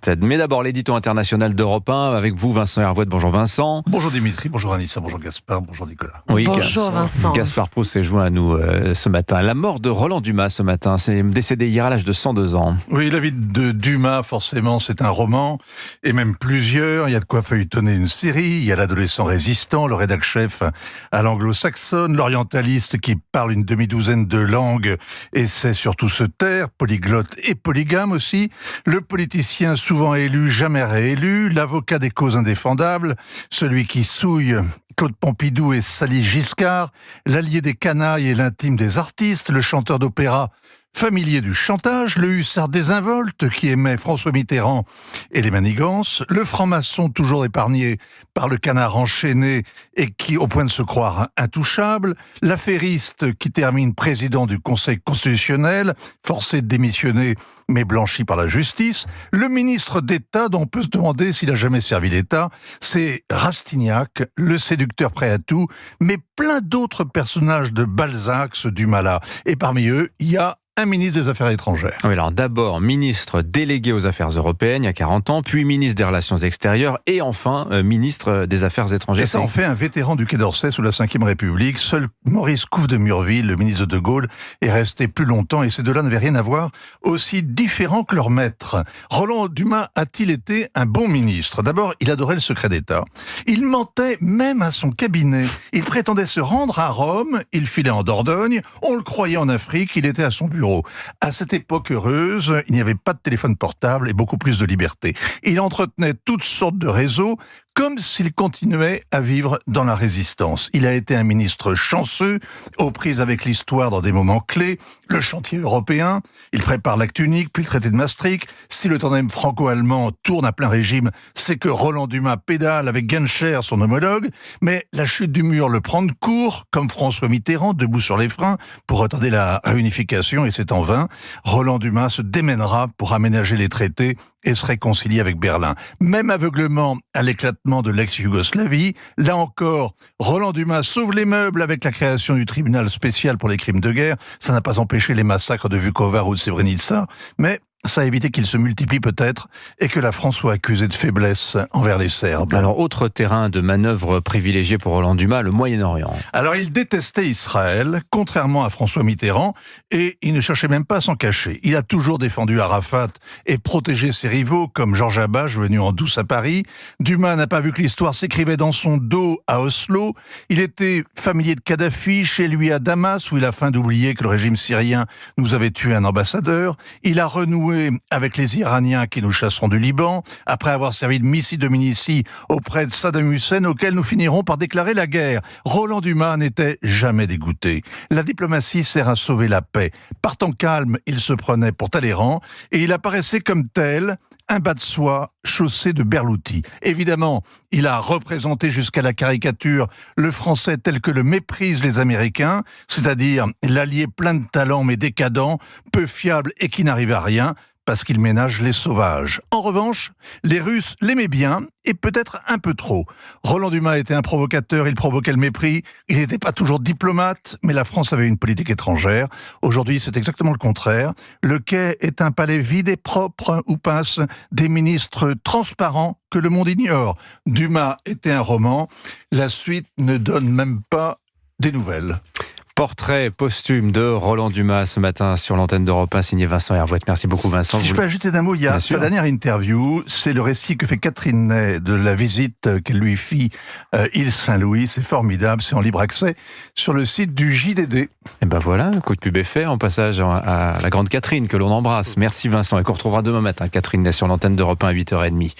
Vinstead. Mais d'abord, l'édito international d'Europe 1 avec vous, Vincent Hervouet. Bonjour Vincent. Bonjour Dimitri, bonjour Anissa, bonjour Gaspard, bonjour Nicolas. Oui, bonjour Vincent. Gaspard Proust s'est joint à nous ce matin. La mort de Roland Dumas ce matin, c'est décédé hier à l'âge de 102 ans. Oui, la vie de Dumas, forcément, c'est un roman, et même plusieurs. Il y a de quoi feuilletonner une série. Il y a l'adolescent résistant, le rédac-chef à l'anglo-saxonne, l'orientaliste qui parle une demi-douzaine de langues et sait surtout se taire, polyglotte et polygame aussi, le politicien souvent élu, jamais réélu, l'avocat des causes indéfendables, celui qui souille Claude Pompidou et Sally Giscard, l'allié des canailles et l'intime des artistes, le chanteur d'opéra familier du chantage, le hussard désinvolte qui aimait François Mitterrand et les manigances, le franc-maçon toujours épargné par le canard enchaîné et qui, au point de se croire intouchable, l'affairiste qui termine président du Conseil constitutionnel, forcé de démissionner mais blanchi par la justice, le ministre d'État dont on peut se demander s'il a jamais servi l'État, c'est Rastignac, le séducteur prêt à tout, mais plein d'autres personnages de Balzac, ce Dumas-là. Et parmi eux, il y a un ministre des Affaires étrangères. Oui, alors d'abord ministre délégué aux Affaires européennes il y a 40 ans, puis ministre des Relations extérieures et enfin ministre des Affaires étrangères. Et ça en fait un vétéran du Quai d'Orsay sous la Ve République. Seul Maurice Couve de Murville, le ministre de Gaulle, est resté plus longtemps et ces deux-là n'avaient rien à voir, aussi différents que leur maître. Roland Dumas a-t-il été un bon ministre ? D'abord, il adorait le secret d'État. Il mentait même à son cabinet. Il prétendait se rendre à Rome, il filait en Dordogne, on le croyait en Afrique, il était à son bureau. À cette époque heureuse, il n'y avait pas de téléphone portable et beaucoup plus de liberté. Il entretenait toutes sortes de réseaux, comme s'il continuait à vivre dans la résistance. Il a été un ministre chanceux, aux prises avec l'histoire dans des moments clés, le chantier européen, il prépare l'acte unique, puis le traité de Maastricht. Si le tandem franco-allemand tourne à plein régime, c'est que Roland Dumas pédale avec Genscher, son homologue, mais la chute du mur le prend de court, comme François Mitterrand, debout sur les freins, pour retarder la réunification, et c'est en vain. Roland Dumas se démènera pour aménager les traités et se réconcilier avec Berlin. Même aveuglement à l'éclatement de l'ex-Yougoslavie, là encore, Roland Dumas sauve les meubles avec la création du tribunal spécial pour les crimes de guerre. Ça n'a pas empêché les massacres de Vukovar ou de Srebrenica, mais ça a évité qu'ils se multiplient peut-être et que la France soit accusée de faiblesse envers les Serbes. Alors, autre terrain de manœuvre privilégié pour Roland Dumas, le Moyen-Orient. Alors, il détestait Israël, contrairement à François Mitterrand, et il ne cherchait même pas à s'en cacher. Il a toujours défendu Arafat et protégé ses rivaux, comme Georges Habash, venu en douce à Paris. Dumas n'a pas vu que l'histoire s'écrivait dans son dos à Oslo. Il était familier de Kadhafi, chez lui à Damas, où il a faim d'oublier que le régime syrien nous avait tué un ambassadeur. Il a renoué avec les Iraniens qui nous chasseront du Liban, après avoir servi de Missi Dominici auprès de Saddam Hussein, auquel nous finirons par déclarer la guerre. Roland Dumas n'était jamais dégoûté. La diplomatie sert à sauver la paix. Par temps calme, il se prenait pour Talleyrand, et il apparaissait comme tel, un bas de soie chaussé de berlouti. Évidemment, il a représenté jusqu'à la caricature le français tel que le méprisent les Américains, c'est-à-dire l'allié plein de talent mais décadent, peu fiable et qui n'arrive à rien, parce qu'il ménage les sauvages. En revanche, les Russes l'aimaient bien, et peut-être un peu trop. Roland Dumas était un provocateur, il provoquait le mépris, il n'était pas toujours diplomate, mais la France avait une politique étrangère. Aujourd'hui, c'est exactement le contraire. Le Quai est un palais vide et propre, où passent des ministres transparents que le monde ignore. Dumas était un roman, la suite ne donne même pas des nouvelles. Portrait posthume de Roland Dumas ce matin sur l'antenne d'Europe 1, signé Vincent Hervouet. Merci beaucoup Vincent. Si je peux ajouter d'un mot, il y a sa dernière interview, c'est le récit que fait Catherine Ney de la visite qu'elle lui fit île Saint-Louis. C'est formidable, c'est en libre accès sur le site du JDD. Et ben voilà, un coup de pub est fait, en passage à la grande Catherine que l'on embrasse. Merci Vincent et qu'on retrouvera demain matin, Catherine Ney sur l'antenne d'Europe 1 à 8h30.